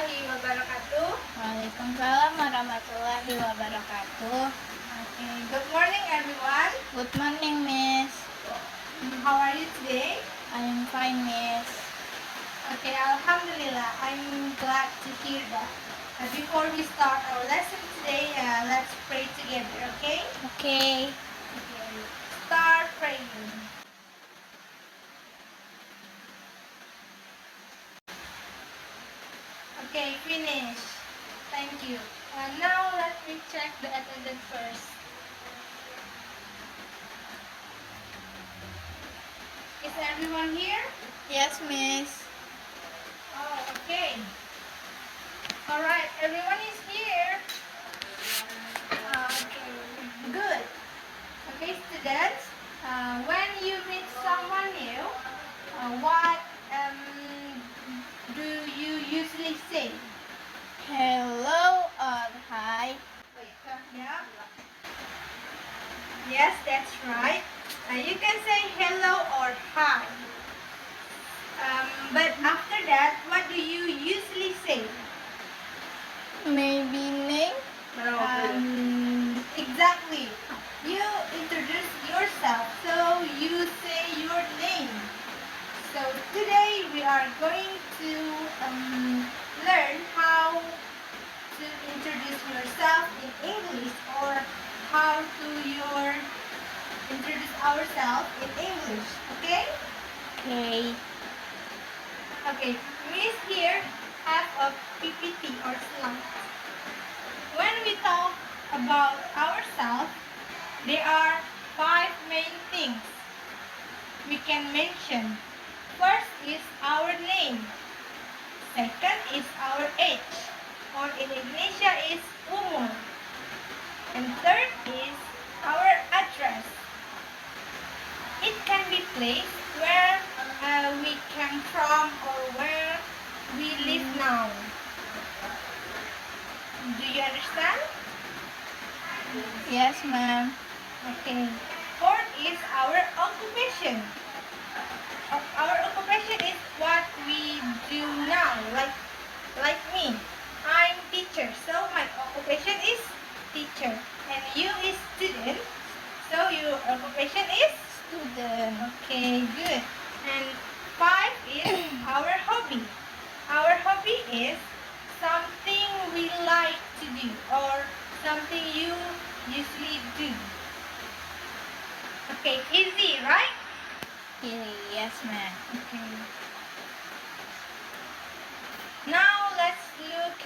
warahmatullahi wabarakatuh. Waalaikumsalam warahmatullahi wabarakatuh. Okay, good morning everyone. Good morning, Miss. How are you today? I am fine, Miss. Okay, Alhamdulillah, I'm glad to hear that. Before we start our lesson today, let's pray together, okay? Okay. Okay, start praying. Okay, finish. Thank you. Now let me check the attendance first. Is everyone here? Yes, Miss. Oh, okay. Alright, everyone is here. Okay, good. Okay, students, when you meet someone new, what do you usually say? Hello or hi. Yeah. Yes, that's right. You can say hello or hi. But after that, what do you usually say? Maybe name? Exactly. You introduce yourself, so you say your name. So today we are going to learn how to introduce yourself in English, or how to introduce ourselves in English. Okay? Okay. Okay. Miss here have a PPT or slide. When we talk about ourselves, there are 5 main things we can mention. First is our name. Second is our age, or in Indonesia is umur. And third is our address. It can be place where we came from or where we live now. Do you understand? Yes, ma'am. Okay. Fourth is our occupation. Our occupation is what we do now, like me. I'm teacher, so my occupation is teacher. And you is student, so your occupation is Student. okay, good. And 5 is our hobby. Our hobby is something we like to do, or something you usually do. Okay, easy, right? Yes, ma'am. Okay. Now let's look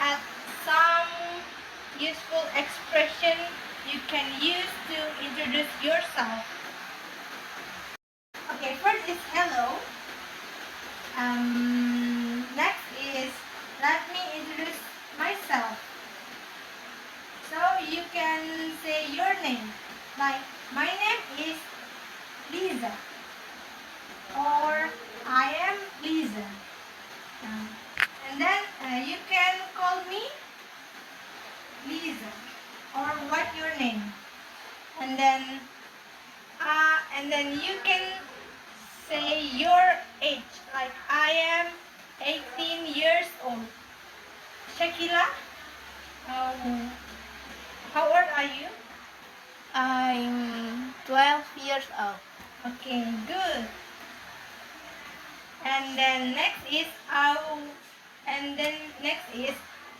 at some useful expression you can use to introduce yourself. Okay, first is hello. Next is let me introduce myself. So you can say your name. Like, my name is Lisa, or I am Lisa. And then you can call me Lisa, or what your name. And then you can say your age. Like, I am 18 years old. Shakila, how old are you? I'm 12 years old. Okay, good. And then next is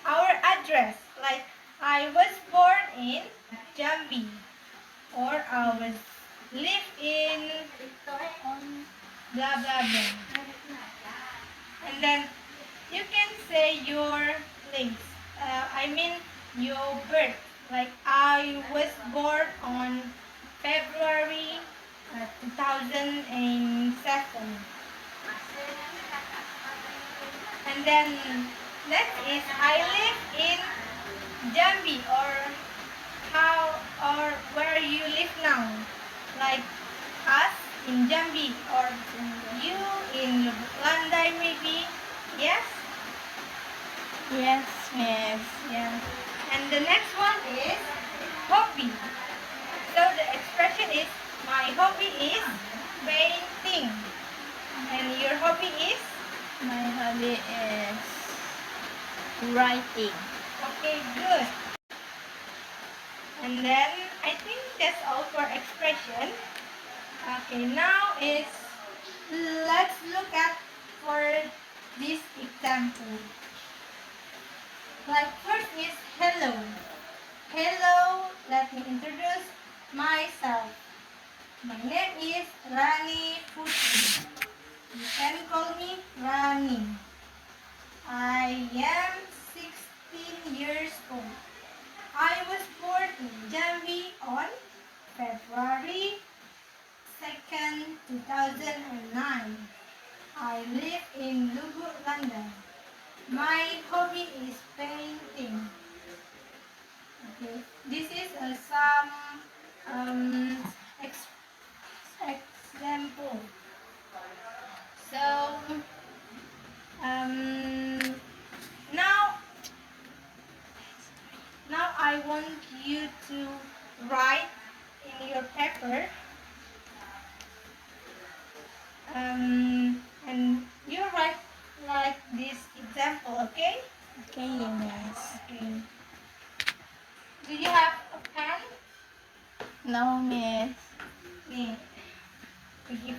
our address. Like, I was born in Jambi, or I was live in blah blah blah. And then you can say your place. I mean your birth. Like, I was born on February 2007. And then next is I live in Jambi, or where you live now. Like us in Jambi, or you in Landai maybe. Yes? Yes, Miss. Yeah. And the next one is hobby. So the expression is, my hobby is painting. And your hobby is? My hobby is Writing. Okay, good. And then I think that's all for expression. Okay, now let's look at for this example. Like first is hello. Hello, let me introduce myself. My name is Rani Putri. You can call me Rani. I am 16 years old. I was born in Jambi on February 2nd, 2009. I live in Lubuk, London. My hobby is painting. Okay, this is some um, ex- example. So um, now I want you to write in your paper, and you write like this example. Okay? Okay, miss. Okay. Do you have a pen? No, miss. Yeah. Give me.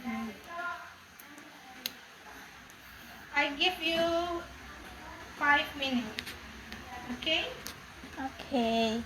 I give you 5 minutes. Okay? Okay.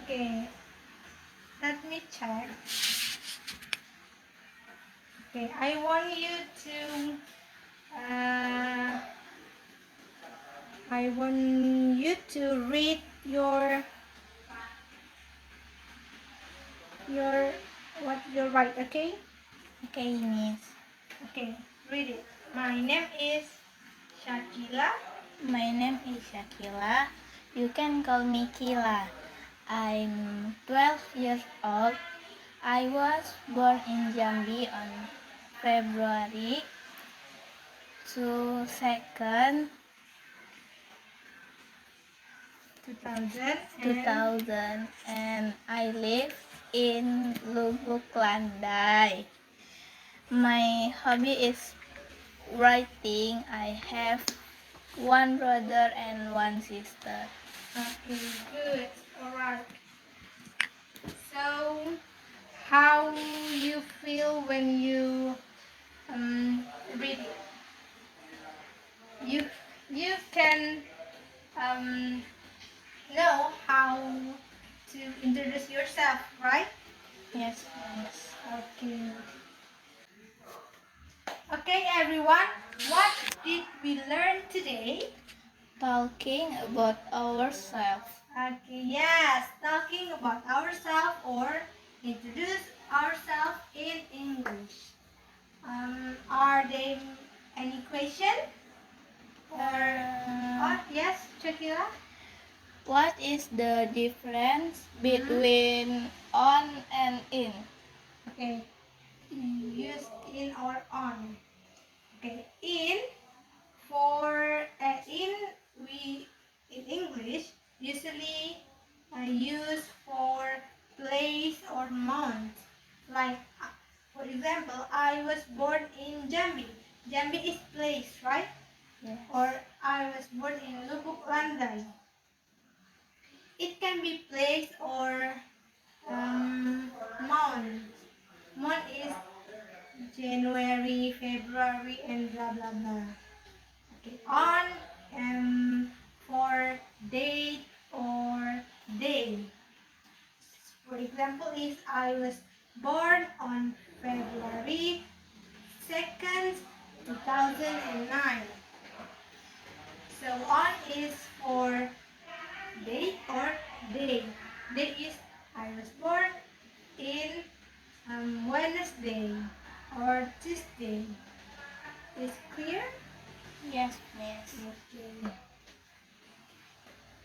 Okay. Let me check. Okay, I want you to read your what you write, okay? Okay, miss. Okay, read it. My name is Shakila. My name is Shakila. You can call me Kila. I'm 12 years old. I was born in Jambi on February 2nd, 2000, and I live in Lubuk, Landai. My hobby is writing. I have one brother and one sister. Okay, good. Alright. So, how you feel when you read it? You can um, know how to introduce yourself, right? Yes, miss. Okay. Okay, everyone. What did we learn today? Talking about ourselves. Okay, yes, talking about ourselves or introduce ourselves in English. Are there any question? Or yes, Shakira? What is the difference between on and in? Okay, use in or on. Okay, in for in we in English usually use for place or month. Like for example, I was born in Jambi. Jambi is place, right? Yes. Or I was born in Lubuk, Landai. It can be place or month. Month is January, February, and blah blah blah. Okay, on for date or day. For example, if I was born on February 2nd, 2009. So on is for date or day. Day is I was born in Wednesday or Tuesday. Is clear? Yes, please. Okay.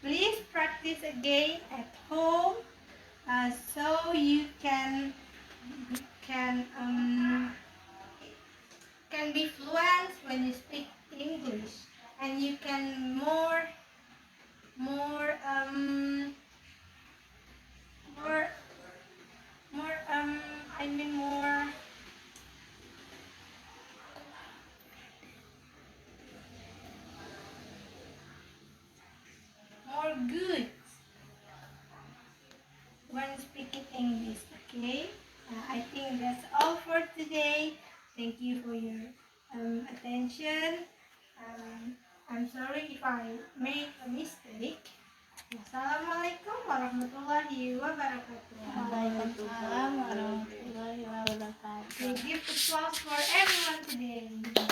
Please practice again at home so you can um, can be fluent when you speak English, and you can more more more I mean more good when speaking English. Okay, I think that's all for today. Thank you for your attention. I'm sorry if I made a mistake. Assalamualaikum warahmatullahi wabarakatuh. Waalaikumsalam warahmatullahi wabarakatuh. Okay, give applause for everyone today.